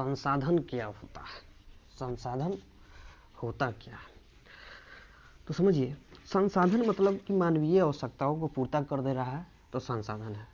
संसाधन क्या होता है, संसाधन होता क्या है। तो समझिए, संसाधन मतलब कि मानवीय आवश्यकताओं को पूर्ति कर दे रहा है तो संसाधन है।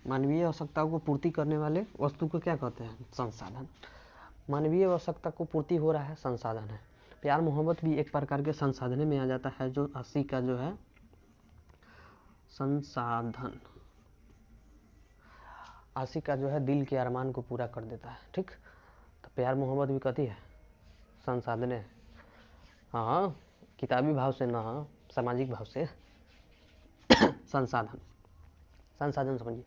मानवीय आवश्यकताओं को पूर्ति करने वाले वस्तु को क्या कहते हैं, संसाधन। मानवीय आवश्यकता को पूर्ति हो रहा है, संसाधन है। प्यार मोहब्बत भी एक प्रकार के संसाधन में आ जाता है, जो 80 का जो है संसाधन, 80 का जो है दिल के अरमान को पूरा कर देता है। ठीक, तो प्यार मोहब्बत भी कहती है संसाधन है। हाँ, किताबी भाव से ना, सामाजिक भाव से संसाधन, संसाधन समझिए।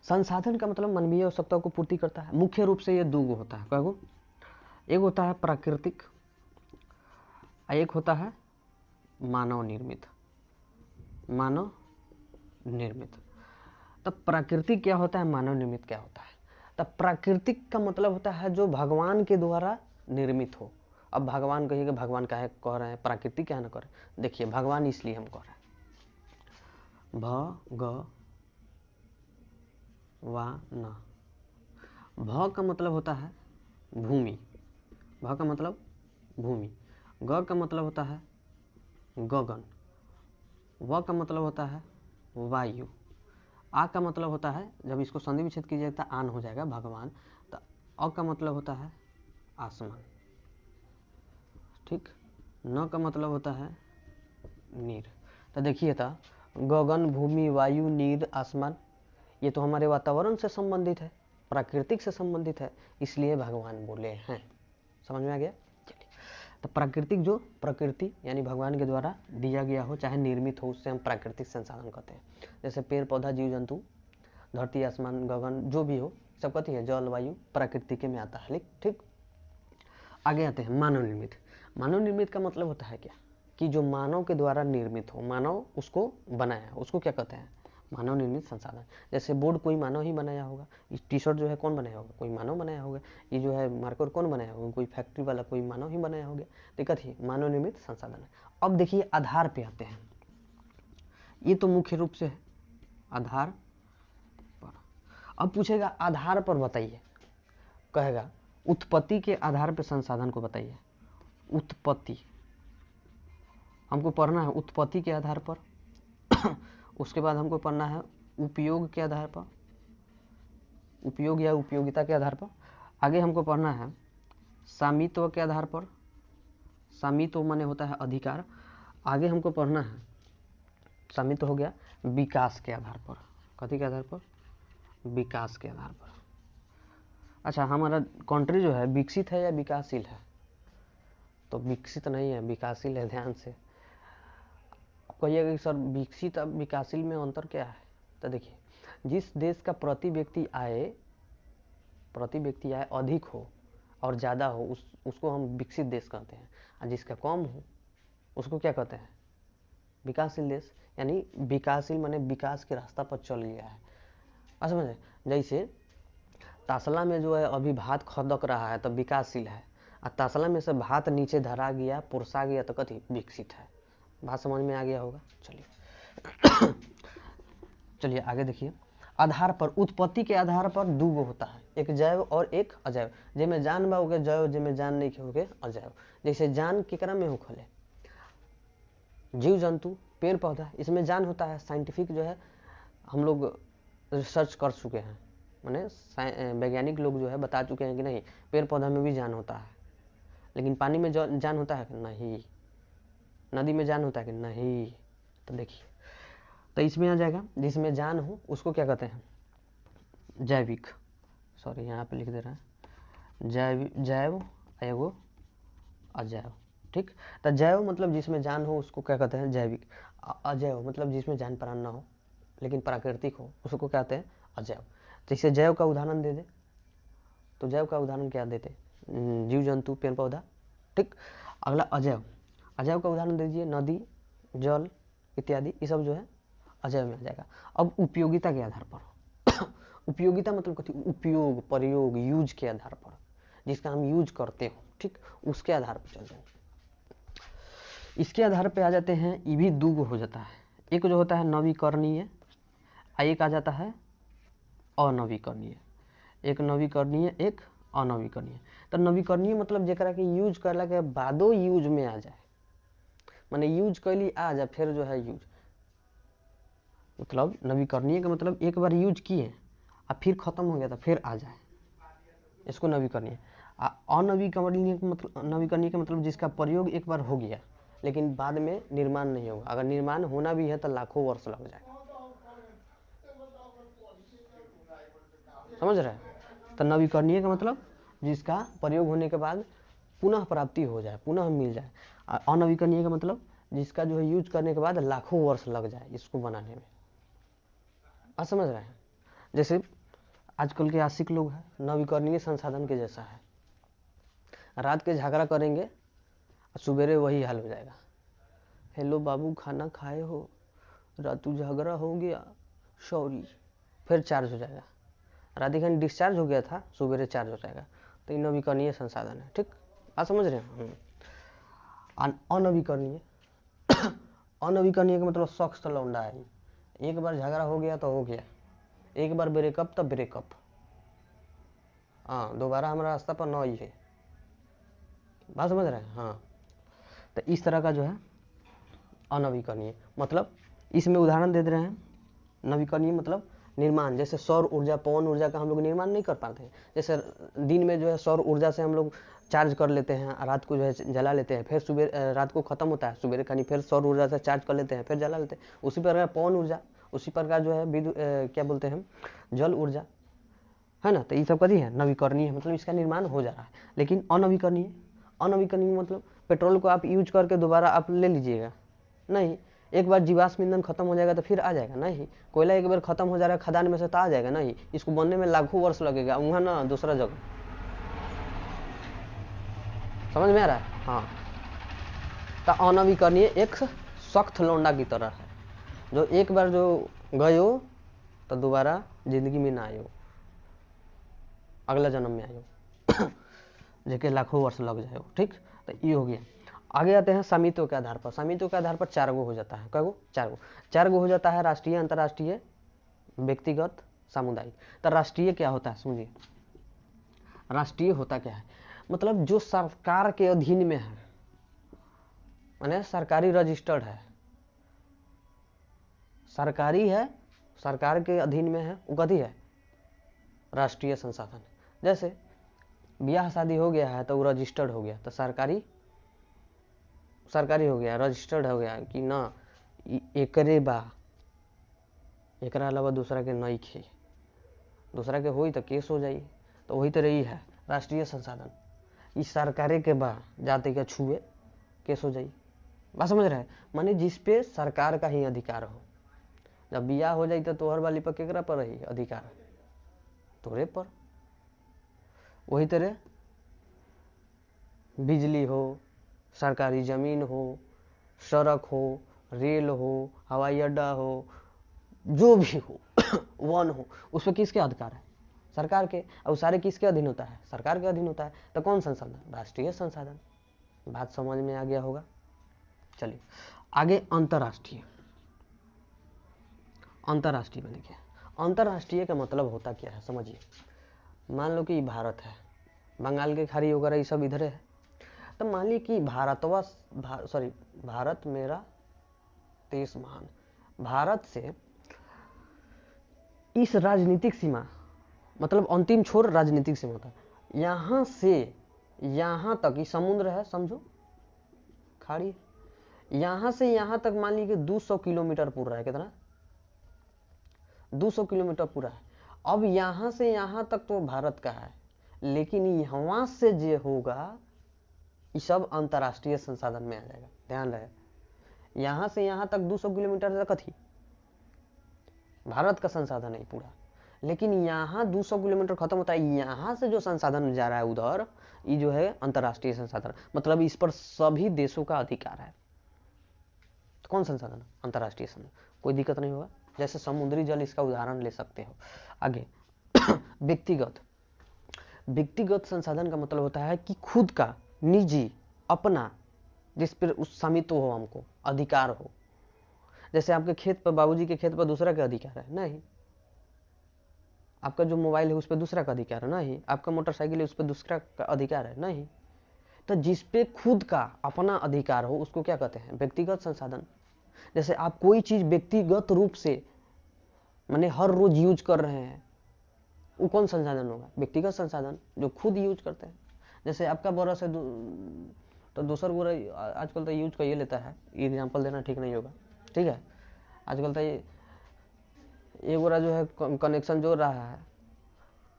संसाधन का मतलब मानवीय आवश्यकताओं को पूर्ति करता है। मुख्य रूप से ये दो होता है, क्या? एक होता है प्राकृतिक, एक होता है मानव निर्मित। मानव निर्मित। तब प्राकृतिक क्या होता है, मानव निर्मित क्या होता है। तब प्राकृतिक का मतलब होता है जो भगवान के द्वारा निर्मित हो। अब भगवान कहिएगा, भगवान काहे कह रहे हैं, प्राकृतिक क्या ना करें। देखिए, भगवान इसलिए हम कह रहे हैं, भगवान। भ का मतलब होता है भूमि, भ का मतलब भूमि, ग का मतलब होता है गगन, व का मतलब होता है वायु, आ का मतलब होता है, जब इसको संधि विच्छेद कीजिएगा तो आन हो जाएगा भगवान, तो अ का मतलब होता है आसमान। ठीक, न का मतलब होता है नीर। तो देखिए, था गगन, भूमि, वायु, नीर, आसमान, ये तो हमारे वातावरण से संबंधित है, प्राकृतिक से संबंधित है, इसलिए भगवान बोले हैं। समझ में आ गया। चलिए, तो प्राकृतिक, जो प्रकृति यानी भगवान के द्वारा दिया गया हो, चाहे निर्मित हो, उससे हम प्राकृतिक संसाधन कहते हैं। जैसे पेड़ पौधा, जीव जंतु, धरती, आसमान, गगन, जो भी हो, सब कहती है जल वायु प्राकृतिक में आता है। ठीक, आगे आते हैं मानव निर्मित। मानव निर्मित का मतलब होता है क्या, कि जो मानव के द्वारा निर्मित हो, मानव उसको बनाया, उसको क्या कहते हैं, मानव निर्मित संसाधन। जैसे बोर्ड कोई मानव ही बनाया होगा, टी शर्ट जो है कौन बनाया होगा, कोई मानव बनाया होगा। ये जो है मार्कर कौन बनाया होगा, कोई फैक्ट्री वाला, कोई मानव ही बनाया होगा। दिक्कत ही मानव निर्मित संसाधन है। अब देखिए, आधार पे आते हैं। ये तो मुख्य रूप से है आधार पर। अब पूछेगा आधार पर बताइए, कहेगा उत्पत्ति के आधार पर संसाधन को बताइए। उत्पत्ति हमको पढ़ना है, उत्पत्ति के आधार पर उसके बाद हमको पढ़ना है उपयोग के आधार पर, उपयोग या उपयोगिता के आधार पर। आगे हमको पढ़ना है स्वामित्व के आधार पर, स्वामित्व माने होता है अधिकार। आगे हमको पढ़ना है, स्वामित्व हो गया, विकास के आधार पर। कथी के आधार पर, विकास के आधार पर। अच्छा, हमारा कंट्री जो है विकसित है या विकासशील है, तो विकसित नहीं है, विकासशील है। ध्यान से कहिएगा कि सर विकसित और विकासशील में अंतर क्या है। तो देखिए, जिस देश का प्रति व्यक्ति आय अधिक हो और ज़्यादा हो, उसको हम विकसित देश कहते हैं, और जिसका कम हो उसको क्या कहते हैं, विकासशील देश। यानी विकासशील माने विकास के रास्ता पर चल गया है। समझे, जैसे तसला में जो है अभी भात खदक रहा है तो विकासशील है, और तसला में से भात नीचे धरा गया, पुरसा गया तो कथी, विकसित है। बात समझ में आ गया होगा। चलिए चलिए आगे देखिए। आधार पर, उत्पत्ति के आधार पर दो गो होता है, एक जैव और एक अजैव। जेमे जान बा होगे जैव, जेमे जान नहीं होगे अजैव। जैसे जान केकरा में हो खोले, जीव जंतु, पेड़ पौधा, इसमें जान होता है। साइंटिफिक जो है हम लोग रिसर्च कर चुके हैं, माने वैज्ञानिक लोग जो है बता चुके हैं कि नहीं, पेड़ पौधा में भी जान होता है। लेकिन पानी में जान होता है कि नहीं, नदी में जान होता है कि नहीं। तो देखिए, तो इसमें आ जाएगा जिसमें जान हो उसको क्या कहते हैं, जैविक। सॉरी, यहाँ पे लिख दे रहा है जैव एगो अजैव। ठीक, तो जैव मतलब जिसमें जान हो उसको क्या कहते हैं, जैविक। अजैव मतलब जिसमें जान प्राण ना हो लेकिन प्राकृतिक हो, उसको कहते हैं अजैव। जैसे जैव का उदाहरण दे दे, तो जैव का उदाहरण क्या देते, जीव जंतु, पेड़ पौधा। ठीक, अगला अजैव। अजैव का उदाहरण दीजिए, नदी, जल इत्यादि, ये सब जो है अजैव में आ जाएगा। अब उपयोगिता के आधार पर उपयोगिता मतलब कथी, उपयोग, प्रयोग, यूज के आधार पर, जिसका हम यूज करते हो, ठीक, उसके आधार पर चल जाएंगे। इसके आधार पे आ जाते हैं, ये भी दो हो जाता है। एक जो होता है नवीकरणीय, एक आ जाता है अनवीकरणीय। एक नवीकरणीय, एक अनवीकरणीय। तो नवीकरणीय मतलब जेकरा के यूज करला के बादो यूज में आ जाए, माने यूज कैली आ जाए फिर जो है यूज, मतलब नवीकरणीय का मतलब एक बार यूज किए और फिर खत्म हो गया तो फिर आ जाए, इसको नवीकरणीय। अनवीकरणीय का मतलब जिसका प्रयोग एक बार हो गया लेकिन बाद में निर्माण नहीं होगा, अगर निर्माण होना भी है तो लाखों वर्ष लग जाएगा, समझ रहे हैं। तो नवीकरणीय का मतलब जिसका प्रयोग होने के बाद पुनः प्राप्ति हो जाए, पुनः मिल जाए। अनवीकरणीय का मतलब जिसका जो है यूज करने के बाद लाखों वर्ष लग जाए इसको बनाने में, आप समझ रहे हैं। जैसे आजकल के आशिक लोग हैं, नवीकरणीय संसाधन के जैसा है, रात के झगड़ा करेंगे सुबेरे वही हाल हो जाएगा, हेलो बाबू खाना खाए हो, रातू झगड़ा हो गया सॉरी, फिर चार्ज हो जाएगा, रात खानी डिस्चार्ज हो गया था सुबेरे चार्ज हो जाएगा। तो ये नवीकरणीय संसाधन है, ठीक, आप समझ रहे हैं। अनवीकरणीय अनवीकरणीय का मतलब सख्त लौंडा है, एक बार झगड़ा हो गया तो हो गया, एक बार ब्रेकअप तो ब्रेकअप, हाँ दोबारा हमारा रास्ता पर न ही है, बात समझ रहे हैं। हाँ तो इस तरह का जो है अनवीकरणीय, मतलब इसमें उदाहरण दे रहे हैं। नवीकरणीय मतलब निर्माण, जैसे सौर ऊर्जा पवन ऊर्जा का हम लोग निर्माण नहीं कर पाते हैं, जैसे दिन में जो है सौर ऊर्जा से हम लोग चार्ज कर लेते हैं, रात को जो है जला लेते हैं, फिर सुबह रात को खत्म होता है, सुबह खानी फिर सौर ऊर्जा से चार्ज कर लेते हैं, फिर जला लेते हैं। उसी प्रकार पवन ऊर्जा, उसी प्रकार जो है विद्युत क्या बोलते हैं जल ऊर्जा, है ना। तो ये सब कथी है नवीकरणीय, मतलब इसका निर्माण हो जा रहा है। लेकिन अनवीकरणीय, अनवीकरणीय मतलब पेट्रोल को आप यूज करके दोबारा आप ले लीजिएगा नहीं, एक बार जीवाश्म ईंधन खत्म हो जाएगा तो फिर आ जाएगा नहीं, कोयला एक बार खत्म हो जा रहा है खदान में से तो आ जाएगा नहीं, इसको बनने में लाखों वर्ष लगेगा, वहाँ ना दूसरा जगह, समझ में आ रहा है। हाँ तो अनवीकरणीय एक सख्त लौंडा की तरह है, जो एक बार जो गयो तो दोबारा जिंदगी में ना आयो, अगला जन्म में आयो जेके लाखों वर्ष लग जाए, ठीक। तो ये हो गया। आगे आते हैं स्वामित्व के आधार पर। स्वामित्व के आधार पर 4 गो हो जाता है, क्या गो 4 गो हो जाता है, राष्ट्रीय, अंतर्राष्ट्रीय, व्यक्तिगत, सामुदायिक। तो राष्ट्रीय क्या होता है समझिए, राष्ट्रीय होता क्या है, मतलब जो सरकार के अधीन में है, माने सरकारी रजिस्टर्ड है, सरकारी है, सरकार के अधीन में है, वो कथी है राष्ट्रीय संसाधन। जैसे ब्याह शादी हो गया है तो वो रजिस्टर्ड हो गया, तो सरकारी हो गया, रजिस्टर्ड हो गया कि ना एकरे बा, एकरा अलावा दूसरा के नहीं खे, दूसरा के होई तो केस हो जाई, तो वही तरह ही है राष्ट्रीय संसाधन, इस सरकारे के बा जाते के छुए केस हो जाई, बात समझ रहे हैं। माने जिसपे सरकार का ही अधिकार हो, जब बियाह हो जाई तो तोहर वाली पर केकरा पर रही अधिकार, तोरे पर। वही तरह बिजली हो, सरकारी जमीन हो, सड़क हो, रेल हो, हवाई अड्डा हो, जो भी हो वन हो, उस पर किसके अधिकार है सरकार के, और सारे किसके अधीन होता है सरकार के अधीन होता है। तो कौन संसाधन राष्ट्रीय संसाधन, बात समझ में आ गया होगा। चलिए आगे अंतर्राष्ट्रीय। अंतर्राष्ट्रीय में देखिए, अंतर्राष्ट्रीय का मतलब होता क्या है समझिए। मान लो कि भारत है, बंगाल के खाड़ी वगैरह ये सब इधर है, तो मान ली कि भारत मेरा देश महान, भारत से इस राजनीतिक सीमा, मतलब अंतिम छोर राजनीतिक सीमा था, यहाँ से यहाँ तक ये समुद्र है समझो, खाड़ी, यहाँ से यहाँ तक मान ली कि 200 किलोमीटर पूरा है, कितना 200 किलोमीटर पूरा है। अब यहाँ से यहाँ तक तो भारत का है, लेकिन यहाँ से जो होगा ये सब अंतर्राष्ट्रीय संसाधन में आ जाएगा, ध्यान रहे। यहाँ से यहाँ तक 200 किलोमीटर तक थी भारत का संसाधन है पूरा, लेकिन यहाँ 200 किलोमीटर खत्म होता है, यहाँ से जो संसाधन जा रहा है उधर, ये जो है अंतर्राष्ट्रीय संसाधन, मतलब इस पर सभी देशों का अधिकार है। तो कौन संसाधन अंतर्राष्ट्रीय संसाधन, कोई दिक्कत नहीं होगा। जैसे समुद्री जल, इसका उदाहरण ले सकते हो। आगे व्यक्तिगत। व्यक्तिगत संसाधन का मतलब होता है कि खुद का निजी अपना, जिस पर उस स्वामित्व हो, हमको अधिकार हो। जैसे आपके खेत पर, बाबूजी के खेत पर दूसरा का अधिकार है नहीं, आपका जो मोबाइल है उस पर दूसरा का अधिकार है नहीं, आपका मोटरसाइकिल है उस पर दूसरा का अधिकार है नहीं। तो जिस पे खुद का अपना अधिकार हो उसको क्या कहते हैं? व्यक्तिगत संसाधन। जैसे आप कोई चीज व्यक्तिगत रूप से माने हर रोज यूज कर रहे हैं, वो कौन संसाधन होगा? व्यक्तिगत संसाधन, जो खुद यूज करते हैं। जैसे आपका ब्रश है तो दूसर गोरा आजकल तो यूज कर ये लेता है, एग्जाम्पल देना ठीक नहीं होगा, ठीक है। आजकल तो ये गोरा जो है कनेक्शन जोड़ रहा है,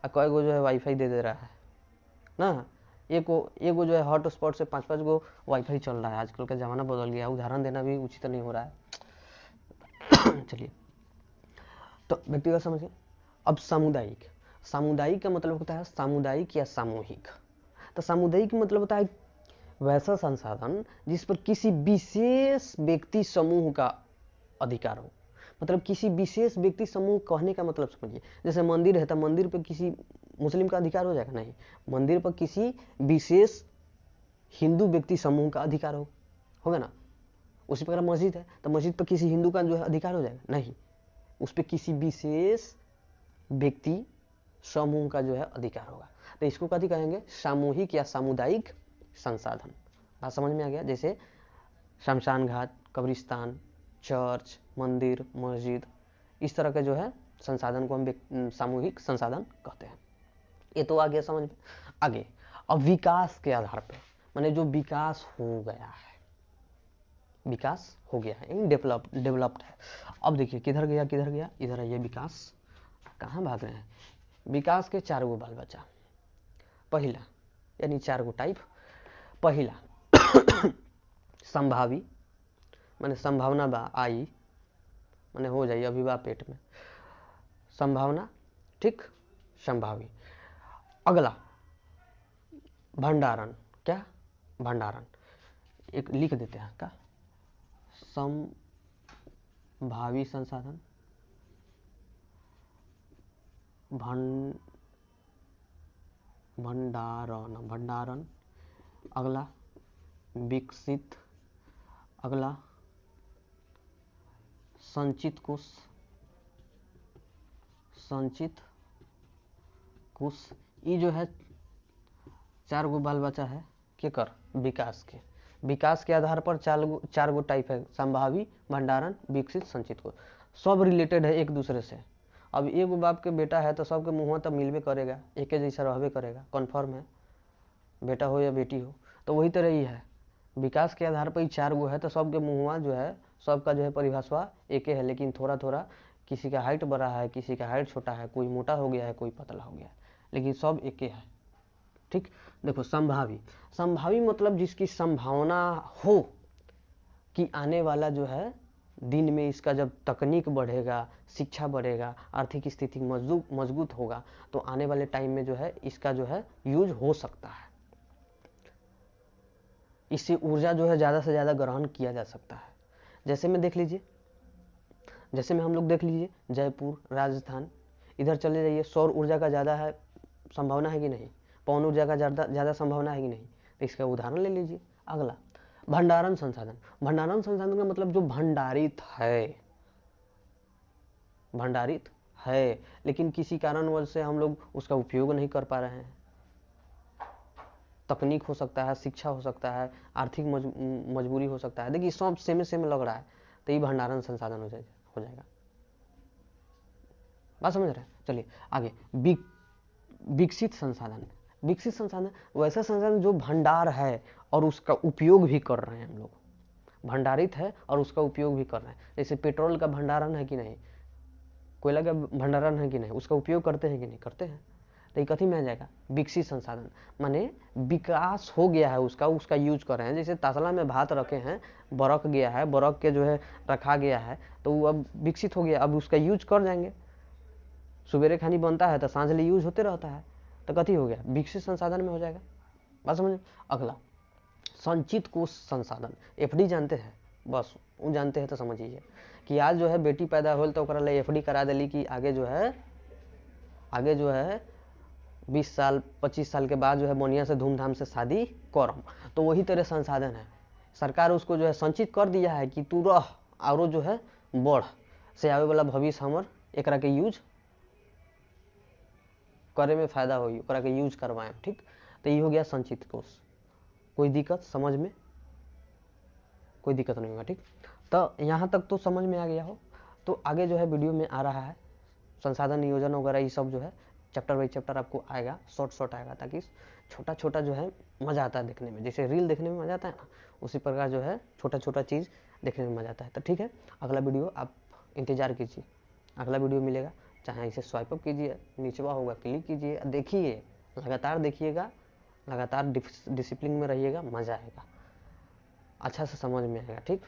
कई गो जो है वाईफाई दे रहा है ना, एगो जो है हॉटस्पॉट से 5-5 गो वाईफाई चल रहा है। आजकल का ज़माना बदल गया, उदाहरण देना भी उचित नहीं हो रहा है। चलिए, तो व्यक्तिगत समझिए। अब सामुदायिक, सामुदायिक का मतलब होता है सामुदायिक या सामूहिक। तो सामुदायिक मतलब होता है वैसा संसाधन जिस पर किसी विशेष व्यक्ति समूह का अधिकार हो। मतलब किसी विशेष व्यक्ति समूह कहने का मतलब समझिए, जैसे मंदिर है तो मंदिर पर किसी मुस्लिम का अधिकार हो जाएगा? नहीं, मंदिर पर किसी विशेष हिंदू व्यक्ति समूह का अधिकार होगा ना। उसी प्रकार मस्जिद है तो मस्जिद पर किसी हिंदू का जो है अधिकार हो जाएगा? नहीं, उस पर किसी विशेष व्यक्ति समूह का जो है अधिकार होगा। तो इसको कथी कहेंगे? सामूहिक या सामुदायिक संसाधन। बात समझ में आ गया? जैसे शमशान घाट, कब्रिस्तान, चर्च, मंदिर, मस्जिद, इस तरह के जो है संसाधन को हम सामूहिक संसाधन कहते हैं। ये तो आ गया समझ में। आगे अब विकास के आधार पे, माने जो विकास हो गया है, विकास हो गया है, डेवलप्ड है। अब देखिए किधर गया, इधर है। ये विकास कहाँ भाग रहे हैं? विकास के 4 गो बाल बच्चा। पहला यानी 4 गो टाइप। पहला संभावी, माने संभावना बा आई, माने हो जाइए, अभी बा पेट में, संभावना, ठीक, संभावी। अगला भंडारण, क्या? भंडारण, एक लिख देते हैं का, संभावी संसाधन, भंडारण। अगला विकसित, अगला संचित कुश। ये जो है 4 गो बाल बच्चा है के कर विकास के आधार पर 4 गो टाइप है, संभावी, भंडारण, विकसित, संचित कुश। सब रिलेटेड है एक दूसरे से। अब एगो बाप के बेटा है तो सबके मुँह तो मिलबे करेगा, एक जैसा रहबे करेगा, कन्फर्म है, बेटा हो या बेटी हो। तो वही तरह ही है, विकास के आधार पर ही 4 गो है तो सबके मुँह जो है, सबका जो है परिभाषा एक है, लेकिन थोड़ा थोड़ा किसी का हाइट बड़ा है, किसी का हाइट छोटा है, कोई मोटा हो गया है, कोई पतला हो गया है, लेकिन सब एक है, ठीक। देखो संभावी मतलब जिसकी संभावना हो कि आने वाला जो है दिन में इसका जब तकनीक बढ़ेगा, शिक्षा बढ़ेगा, आर्थिक स्थिति मजबूत होगा, तो आने वाले टाइम में जो है इसका जो है यूज हो सकता है, इससे ऊर्जा जो है ज़्यादा से ज़्यादा ग्रहण किया जा सकता है। जैसे में हम लोग देख लीजिए जयपुर, राजस्थान, इधर चले जाइए, सौर ऊर्जा का ज़्यादा है संभावना है कि नहीं, पवन ऊर्जा का ज़्यादा संभावना है कि नहीं, तो इसका उदाहरण ले लीजिए। अगला भंडारण संसाधन का मतलब जो भंडारित है लेकिन किसी कारणवश से हम लोग उसका उपयोग नहीं कर पा रहे हैं। तकनीक हो सकता है, शिक्षा हो सकता है, आर्थिक मजबूरी हो सकता है, देखिए सब सेम लग रहा है, तो ये भंडारण संसाधन हो जाएगा। बात समझ रहे हैं? चलिए आगे विकसित संसाधन वैसा संसाधन जो भंडार है और उसका उपयोग भी कर रहे हैं हम लोग, भंडारित है और उसका उपयोग भी कर रहे हैं। जैसे पेट्रोल का भंडारण है कि नहीं, कोयला का भंडारण है कि नहीं, उसका उपयोग करते हैं कि नहीं, करते हैं, तो ये कथी में आ जाएगा? विकसित संसाधन, माने विकास हो गया है उसका यूज कर रहे हैं। जैसे तसला में भात रखे हैं, बरक गया है, बरक के जो है रखा गया है, तो वो अब विकसित हो गया, अब उसका यूज कर जाएंगे। सुबेरे खानी बनता है तो सांझ ले यूज होते रहता है, तो कथी हो गया? विकसित संसाधन में हो जाएगा। बात समझ। अगला संचित कोष संसाधन, एफडी जानते हैं, बस वो जानते हैं तो समझिए कि आज जो है बेटी पैदा होल तो ओकरा ले एफडी करा दिली कि आगे जो है 20 साल 25 साल के बाद जो है बढ़िया से धूमधाम से शादी करम, तो वही तरह संसाधन है, सरकार उसको जो है संचित कर दिया है कि तू रह और जो है बढ़ से आवे वाला भविष्य हमर एकरा के यूज करे में फायदा होई ओकरा के यूज करवाएं। ठीक, तो ये हो गया संचित कोष। कोई दिक्कत समझ में? कोई दिक्कत नहीं होगा। ठीक, तो यहाँ तक तो समझ में आ गया हो। तो आगे जो है वीडियो में आ रहा है संसाधन नियोजन वगैरह, ये सब जो है चैप्टर बाई चैप्टर आपको आएगा, शॉर्ट आएगा, ताकि छोटा छोटा जो है मज़ा आता है देखने में। जैसे रील देखने में मज़ा आता है ना, उसी प्रकार जो है छोटा छोटा चीज़ देखने में मज़ा आता है। तो ठीक है, अगला वीडियो आप इंतज़ार कीजिए, अगला वीडियो मिलेगा। चाहे इसे स्वाइप अप कीजिए, नीचवा होगा क्लिक कीजिए, देखिए, लगातार देखिएगा, लगातार डिसिप्लिन में रहिएगा, मज़ा आएगा, अच्छा से समझ में आएगा। ठीक।